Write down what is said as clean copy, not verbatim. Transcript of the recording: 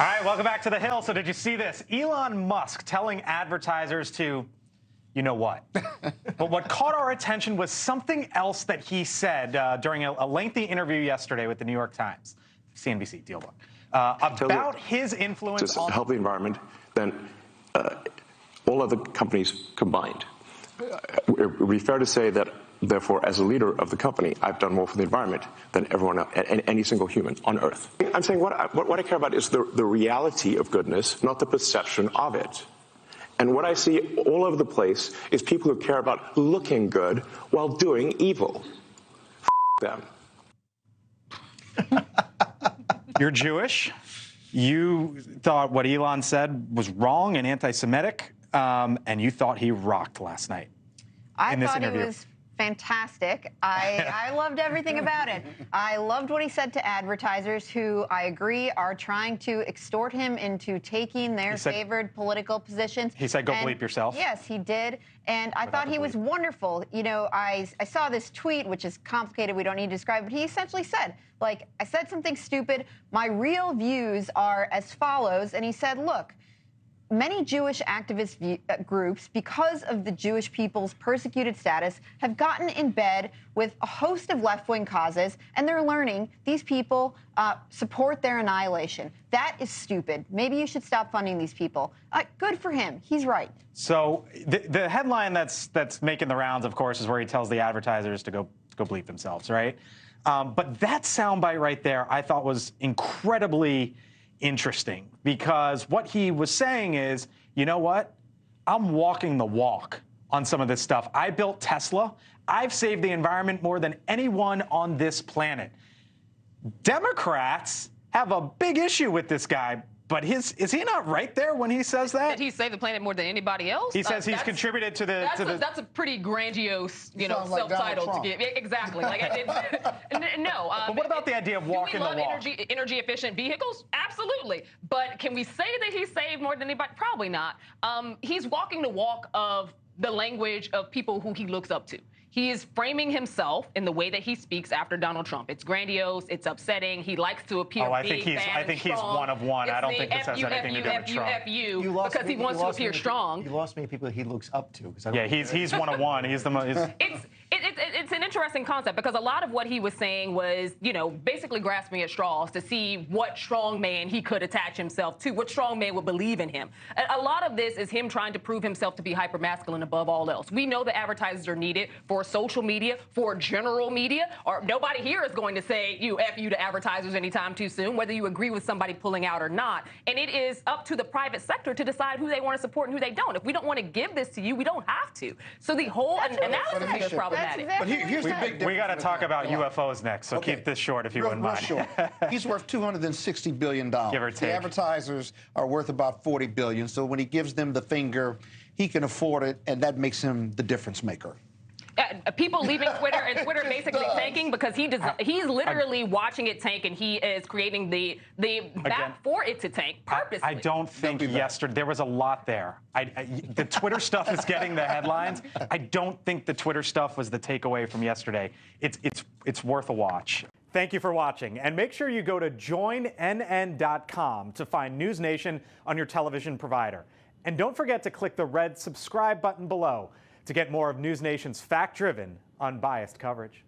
All right, welcome back to The Hill. So did you see this? Elon Musk telling advertisers to, you know what? But what caught our attention was something else that he said during a lengthy interview yesterday with the New York Times, CNBC, Dealbook, about his influence on... to help the environment than all other companies combined. It would be fair to say that, therefore, as a leader of the company, I've done more for the environment than everyone else, any single human on Earth. I'm saying what I care about is the reality of goodness, not the perception of it. And what I see all over the place is people who care about looking good while doing evil. Them. You're Jewish. You thought what Elon said was wrong and anti-Semitic, and you thought he rocked last night in this interview. He was fantastic. I loved everything about it. I loved what he said to advertisers who, I agree, are trying to extort him into taking their favored political positions. He said, go bleep yourself. Yes, he did. And I thought he was wonderful. You know, I saw this tweet, which is complicated. We don't need to describe it. He essentially said, like, I said something stupid. My real views are as follows. And he said, look, many Jewish activist groups, because of the Jewish people's persecuted status, have gotten in bed with a host of left-wing causes, and they're learning these people support their annihilation. That is stupid. Maybe you should stop funding these people. Good for him. He's right. So the headline that's making the rounds, of course, is where he tells the advertisers to go bleep themselves, right? But that soundbite right there, I thought was incredibly interesting, because what he was saying is, you know what? I'm walking the walk on some of this stuff. I built Tesla. I've saved the environment more than anyone on this planet. Democrats have a big issue with this guy, but is he not right there when he says that? Did he save the planet more than anybody else? He says he's contributed to the... That's a pretty grandiose, self-title to give. Exactly. Like, no. But what about the idea of walking the walk? Energy efficient vehicles? Absolutely. But can we say that he saved more than anybody? Probably not. He's walking the walk of the language of people who he looks up to. He is framing himself in the way that he speaks after Donald Trump. It's grandiose. It's upsetting. He likes to appear big, bad, I think he's one of one. I don't think this has anything to do with Trump. Because he wants to appear strong. You lost many people he looks up to. Yeah, he's one of one. He's the most. It's an interesting concept, because a lot of what he was saying was, basically grasping at straws to see what strongman he could attach himself to, what strongman would believe in him. A lot of this is him trying to prove himself to be hypermasculine above all else. We know that advertisers are needed for social media, for general media, or nobody here is going to say F you to advertisers anytime too soon, whether you agree with somebody pulling out or not. And it is up to the private sector to decide who they want to support and who they don't. If we don't want to give this to you, we don't have to. So the whole analysis is problematic. But here's the big difference. We got to talk about UFOs next, so keep this short if you wouldn't mind. Short. He's worth $260 billion. Give or take. The advertisers are worth about $40 billion. So when he gives them the finger, he can afford it, and that makes him the difference maker. People leaving Twitter and Twitter basically tanking because he's literally watching it tank, and he is creating the map for it to tank purposely. I don't think yesterday there was a lot there. The Twitter stuff is getting the headlines. I don't think the Twitter stuff was the takeaway from yesterday. It's worth a watch. Thank you for watching, and make sure you go to joinnn.com to find NewsNation on your television provider. And don't forget to click the red subscribe button below to get more of NewsNation's fact-driven, unbiased coverage.